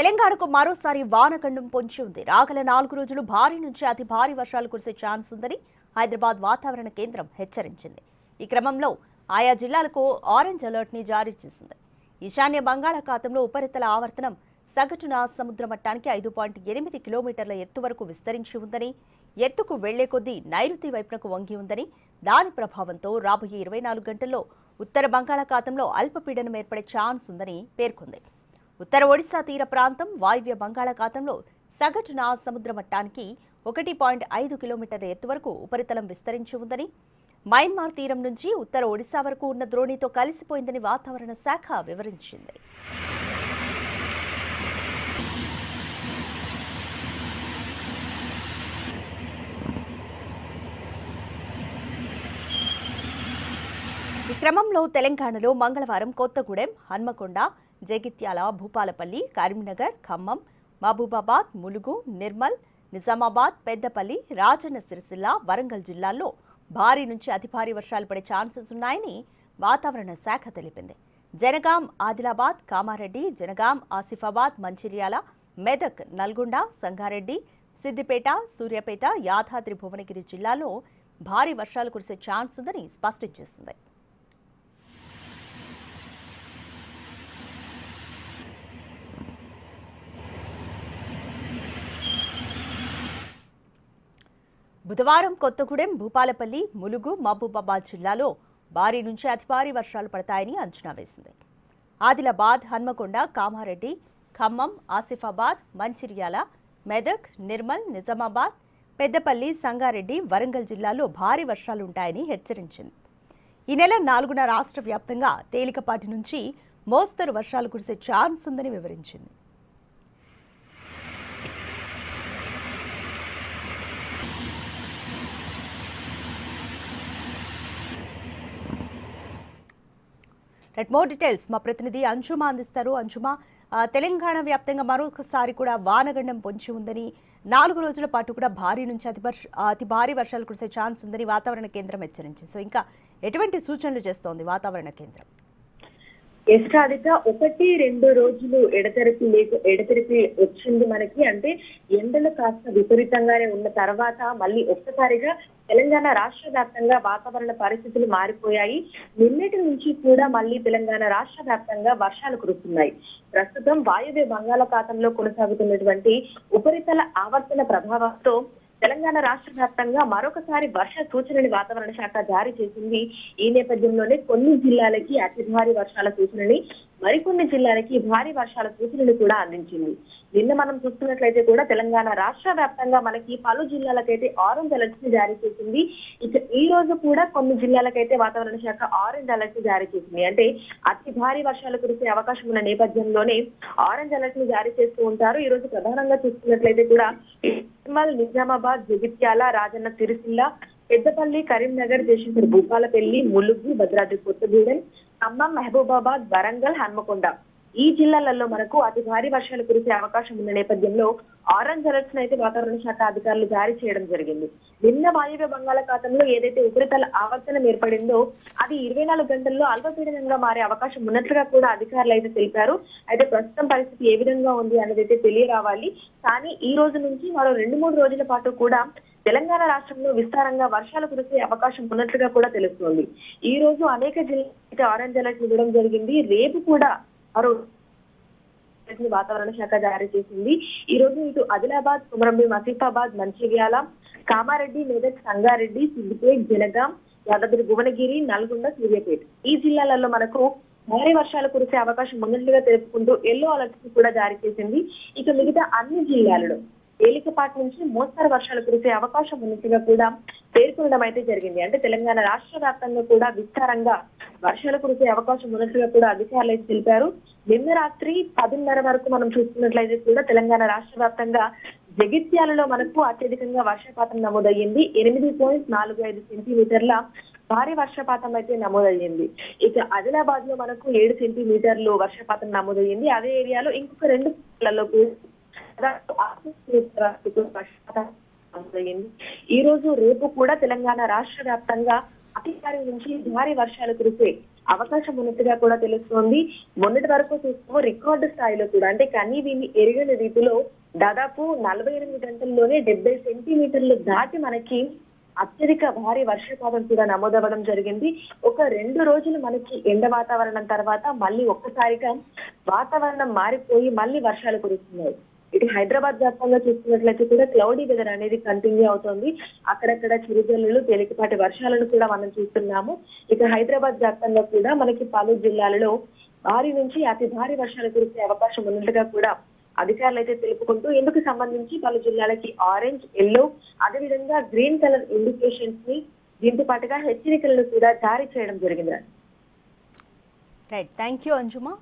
తెలంగాణకు మరోసారి వానగండం పొంచి ఉంది. రాగల 4 రోజులు భారీ నుంచి అతి భారీ వర్షాలు కురిసే ఛాన్స్ ఉందని హైదరాబాద్ వాతావరణ కేంద్రం హెచ్చరించింది. ఈ క్రమంలో ఆయా జిల్లాలకు ఆరెంజ్ అలర్ట్ ని జారీ చేసింది. ఈశాన్య బంగాళాఖాతంలో ఉపరితల ఆవర్తనం సగటున సముద్ర మట్టానికి 5.8 కిలోమీటర్ల ఎత్తు వరకు విస్తరించి ఉందని, ఎత్తుకు వెళ్లే కొద్దీ నైరుతి వైపునకు వంగి ఉందని, దాని ప్రభావంతో రాబోయే 24 గంటల్లో ఉత్తర బంగాళాఖాతంలో అల్పపీడనం ఏర్పడే ఛాన్స్ ఉందని పేర్కొంది. ఉత్తర ఒడిశా తీర ప్రాంతం, వాయువ్య బంగాళాఖాతంలో సగటున సముద్ర మట్టానికి 1.5 కిలోమీటర్ల ఎత్తు వరకు ఉపరితలం విస్తరించి ఉందని, మయన్మార్ తీరం నుంచి ఉత్తర ఒడిశా వరకు ఉన్న ద్రోణితో కలిసిపోయిందని వాతావరణ శాఖ వివరించింది. ఈ క్రమంలో తెలంగాణలో మంగళవారం కొత్తగూడెం, హన్మకొండ, జగిత్యాల, భూపాలపల్లి, కరీంనగర్, ఖమ్మం, మహబూబాబాద్, ములుగు, నిర్మల్, నిజామాబాద్, పెద్దపల్లి, రాజన్న సిరిసిల్ల, వరంగల్ జిల్లాల్లో భారీ నుంచి అతి భారీ వర్షాలు పడే ఛాన్సెస్ ఉన్నాయని వాతావరణ శాఖ తెలిపింది. జనగాం, ఆదిలాబాద్, కామారెడ్డి, జనగాం, ఆసిఫాబాద్, మంచిర్యాల, మెదక్, నల్గొండ, సంగారెడ్డి, సిద్దిపేట, సూర్యాపేట, యాదాద్రి భువనగిరి జిల్లాలో భారీ వర్షాలు కురిసే ఛాన్స్ ఉందని స్పష్టం చేసింది. బుధవారం కొత్తగూడెం, భూపాలపల్లి, ములుగు, మహబూబాబాద్ జిల్లాలో భారీ నుంచి అతి భారీ వర్షాలు పడతాయని అంచనా వేసింది. ఆదిలాబాద్, హన్మకొండ, కామారెడ్డి, ఖమ్మం, ఆసిఫాబాద్, మంచిర్యాల, మెదక్, నిర్మల్, నిజామాబాద్, పెద్దపల్లి, సంగారెడ్డి, వరంగల్ జిల్లాలో భారీ వర్షాలు ఉంటాయని హెచ్చరించింది. ఈ నెల 4న రాష్ట్ర వ్యాప్తంగా తేలికపాటి నుంచి మోస్తరు వర్షాలు కురిసే ఛాన్స్ ఉందని వివరించింది. మోర్ డీటెయిల్స్ మా ప్రతినిధి అంజుమా అందిస్తారు. అంజుమా, తెలంగాణ వ్యాప్తంగా మరొకసారి కూడా వానగండం పొంచి ఉందని, 4 రోజుల పాటు కూడా భారీ నుంచి అతి భారీ వర్షాలు కురిసే ఛాన్స్ ఉందని వాతావరణ కేంద్రం హెచ్చరించింది. సో ఇంకా ఎటువంటి సూచనలు చేస్తోంది వాతావరణ కేంద్రం? ఎస్టాదిత 1-2 రోజులు ఎడతెరిపి వచ్చింది మనకి. అంటే ఎండలు కాస్త విపరీతంగానే ఉన్న తర్వాత మళ్ళీ ఒక్కసారిగా తెలంగాణ రాష్ట్ర వ్యాప్తంగా వాతావరణ పరిస్థితులు మారిపోయాయి. నిన్నటి నుంచి కూడా మళ్ళీ తెలంగాణ రాష్ట్ర వ్యాప్తంగా వర్షాలు కురుస్తున్నాయి. ప్రస్తుతం వాయువ్య బంగాళాఖాతంలో కొనసాగుతున్నటువంటి ఉపరితల ఆవర్తన ప్రభావంతో తెలంగాణ రాష్ట్ర వ్యాప్తంగా మరొకసారి వర్ష సూచనని వాతావరణ శాఖ జారీ చేసింది. ఈ నేపథ్యంలోనే కొన్ని జిల్లాలకి అతి భారీ వర్షాల సూచనని, మరికొన్ని జిల్లాలకి భారీ వర్షాల సూచనలు కూడా అందించింది. నిన్న మనం చూస్తున్నట్లయితే కూడా తెలంగాణ రాష్ట్ర వ్యాప్తంగా మనకి పలు జిల్లాలకైతే ఆరెంజ్ అలర్ట్ ని జారీ చేసింది. ఇక ఈ రోజు కూడా కొన్ని జిల్లాలకైతే వాతావరణ శాఖ ఆరెంజ్ అలర్ట్ ని జారీ చేసింది. అంటే అతి భారీ వర్షాలు కురిసే అవకాశం ఉన్న నేపథ్యంలోనే ఆరెంజ్ అలర్ట్ ని జారీ చేస్తూ ఉంటారు. ఈ రోజు ప్రధానంగా చూస్తున్నట్లయితే కూడా నిర్మల్, నిజామాబాద్, జగిత్యాల, రాజన్న సిరిసిల్ల, పెద్దపల్లి, కరీంనగర్, జయశంకర్, భూపాలపల్లి, ములుగు, భద్రాద్రి కొత్తగూడెం, ఖమ్మం, మహబూబాబాద్, వరంగల్, హన్మకొండ ఈ జిల్లాలలో మనకు అతి భారీ వర్షాలు కురిసే అవకాశం ఉన్న నేపథ్యంలో ఆరెంజ్ అలర్ట్స్ అయితే వాతావరణ శాఖ అధికారులు జారీ చేయడం జరిగింది. నిన్న వాయువ్య బంగాళాఖాతంలో ఏదైతే ఉపరితల ఆవర్తనం ఏర్పడిందో అది 24 గంటల్లో అల్పపీడనంగా మారే అవకాశం ఉన్నట్లుగా కూడా అధికారులు అయితే తెలిపారు. అయితే ప్రస్తుతం పరిస్థితి ఏ విధంగా ఉంది అనేది అయితే తెలియరావాలి. కానీ ఈ రోజు నుంచి మరో 2-3 రోజుల పాటు కూడా తెలంగాణ రాష్ట్రంలో విస్తారంగా వర్షాలు కురిసే అవకాశం ఉన్నట్లుగా కూడా తెలుస్తోంది. ఈ రోజు అనేక జిల్లాలకి ఆరెంజ్ అలర్ట్ ఇవ్వడం జరిగింది. రేపు కూడా మరో వాతావరణ శాఖ జారీ చేసింది. ఈ రోజు ఇటు ఆదిలాబాద్, కొమరంభీం, ఆసిఫాబాద్, మంచిర్యాల, కామారెడ్డి, మెదక్, సంగారెడ్డి, సిద్దిపేట, జనగాం, యాదాద్రి భువనగిరి, నల్గొండ, సూర్యాపేట ఈ జిల్లాలలో మనకు భారీ వర్షాలు కురిసే అవకాశం ఉన్నట్లుగా తెలుపుకుంటూ ఎల్లో అలర్ట్స్ కూడా జారీ చేసింది. ఇక మిగతా అన్ని జిల్లాలలో తేలికపాటి నుంచి మోస్తరు వర్షాలు కురిసే అవకాశం ఉన్నట్టుగా కూడా పేర్కొనడం అయితే జరిగింది. అంటే తెలంగాణ రాష్ట్ర వ్యాప్తంగా కూడా విస్తారంగా వర్షాలు కురిసే అవకాశం ఉన్నట్టుగా కూడా అధికారులు అయితే తెలిపారు. నిన్న రాత్రి 10:30 వరకు మనం చూస్తున్నట్లయితే కూడా తెలంగాణ రాష్ట్ర వ్యాప్తంగా జగిత్యాలలో మనకు అత్యధికంగా వర్షపాతం నమోదయ్యింది. 8.45 సెంటీమీటర్ల భారీ వర్షపాతం అయితే నమోదయ్యింది. ఇక ఆదిలాబాద్ లో మనకు 7 సెంటీమీటర్లు వర్షపాతం నమోదయ్యింది. అదే ఏరియాలో ఇంకొక 2 జిల్లాల్లో ఈ రోజు రేపు కూడా తెలంగాణ రాష్ట్ర వ్యాప్తంగా అతి భారీ నుంచి భారీ వర్షాలు కురిసే అవకాశం ఉన్నట్టుగా కూడా తెలుస్తోంది. మొన్నటి వరకు చూస్తే రికార్డు స్థాయిలో కూడా అంటే కనీ విని ఎరుగని రీతిలో దాదాపు 48 గంటల్లోనే 70 సెంటీమీటర్లు దాటి మనకి అత్యధిక భారీ వర్షపాతం కూడా నమోదవ్వడం జరిగింది. ఒక 2 రోజులు మనకి ఎండ వాతావరణం తర్వాత మళ్ళీ ఒక్కసారిగా వాతావరణం మారిపోయి మళ్ళీ వర్షాలు కురుస్తున్నాయి. ఇటు హైదరాబాద్ వ్యాప్తంగా చూసుకున్నట్లయితే కూడా క్లౌడీ వెదర్ అనేది కంటిన్యూ అవుతోంది. అక్కడక్కడ చిరుజల్లులు, తేలికపాటి వర్షాలను కూడా మనం చూస్తున్నాము. ఇక హైదరాబాద్ వ్యాప్తంగా కూడా మనకి పలు జిల్లాలలో భారీ నుంచి అతి భారీ వర్షాలు కురిసే అవకాశం ఉన్నట్టుగా కూడా అధికారులు అయితే తెలుపుకుంటూ ఇందుకు సంబంధించి పలు జిల్లాలకి ఆరెంజ్, ఎల్లో, అదేవిధంగా గ్రీన్ కలర్ ఇండికేషన్స్ ని దీంతో పాటుగా హెచ్చరికలను కూడా జారీ చేయడం జరిగింది. Right, thank you అంజుమా.